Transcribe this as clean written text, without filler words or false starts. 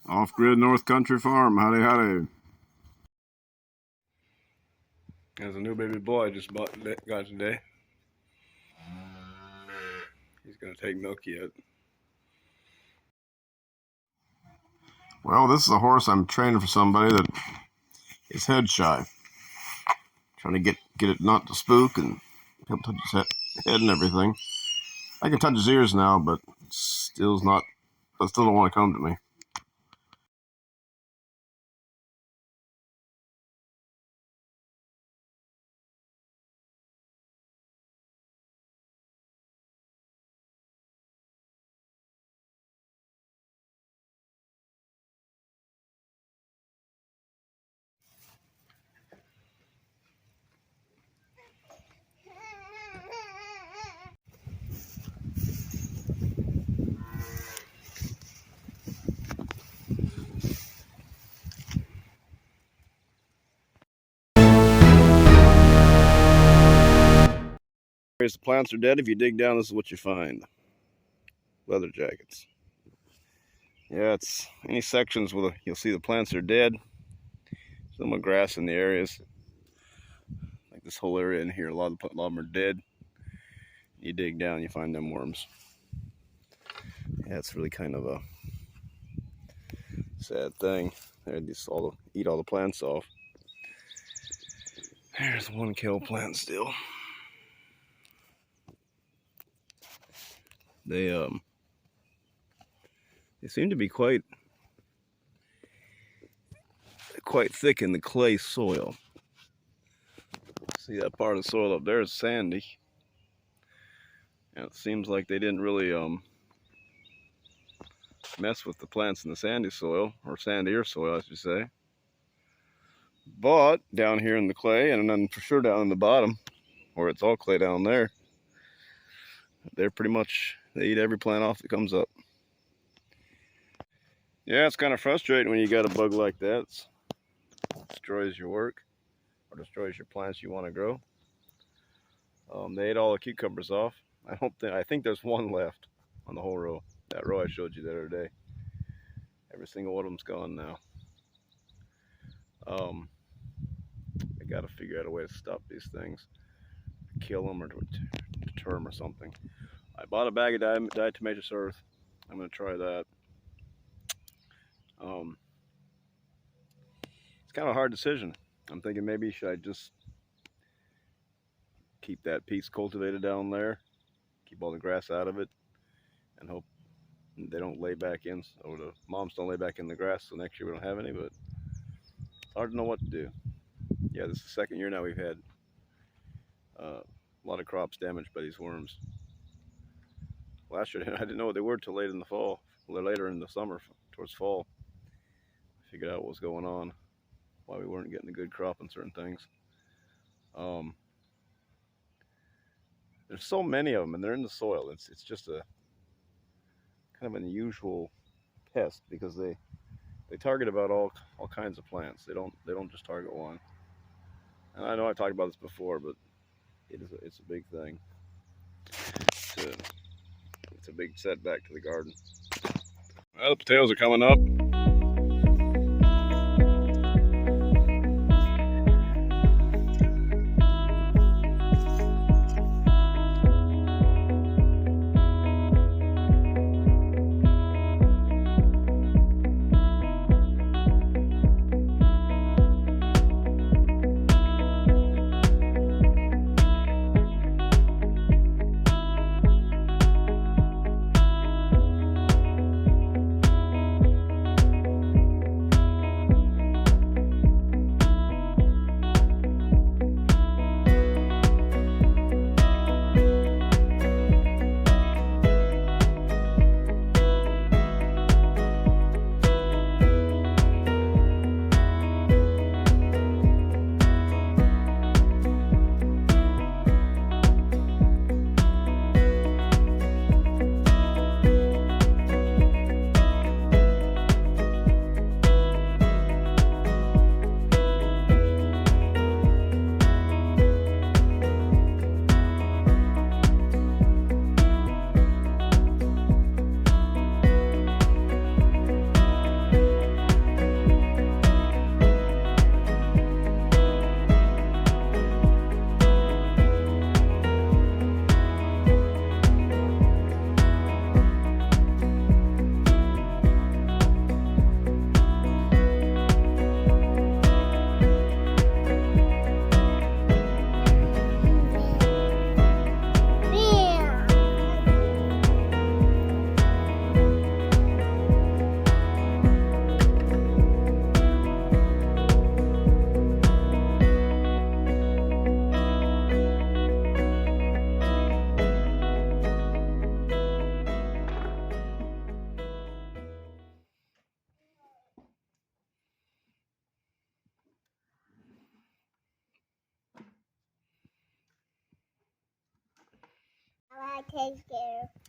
Off-grid North Country Farm, howdy howdy. There's a new baby boy I just got today. He's gonna take milk yet. Well, this is a horse I'm training for somebody that is head shy. Trying to get it not to spook and help touch his head and everything. I can touch his ears now, but still don't want to come to me. The plants are dead. If you dig down, this is what you find. Leather jackets. Yeah, it's any sections with you'll see the plants are dead. Some of grass in the areas. Like this whole area in here, a lot of them are dead. You dig down, you find them worms. Yeah, it's really kind of a sad thing. They just eat all the plants off. There's one kale plant still. They seem to be quite thick in the clay soil. See that part of the soil up there is sandy. And it seems like they didn't really mess with the plants in the sandy soil, or sandier soil I should say. But down here in the clay, and then for sure down in the bottom, where it's all clay down there, they're pretty much, they eat every plant off that comes up. Yeah, it's kind of frustrating when you got a bug like that. It destroys your work, or destroys your plants you want to grow. They ate all the cucumbers off. I think there's one left on the whole row. That row I showed you the other day. Every single one of them's gone now. I gotta figure out a way to stop these things, kill them or to deter them or something. I bought a bag of diatomaceous earth. I'm gonna try that. It's kind of a hard decision. I'm thinking maybe should I just keep that piece cultivated down there, keep all the grass out of it, and hope they don't lay back in, or the moms don't lay back in the grass, so next year we don't have any. But it's hard to know what to do. Yeah, this is the second year now we've had a lot of crops damaged by these worms. Last year I didn't know what they were till late in the fall, later in the summer, towards fall. I figured out what was going on, why we weren't getting a good crop on certain things. There's so many of them, and they're in the soil. It's just a kind of an unusual pest because they target about all kinds of plants. They don't just target one. And I know I've talked about this before, but it's a big thing. It's a big setback to the garden. Well, the potatoes are coming up. I take care.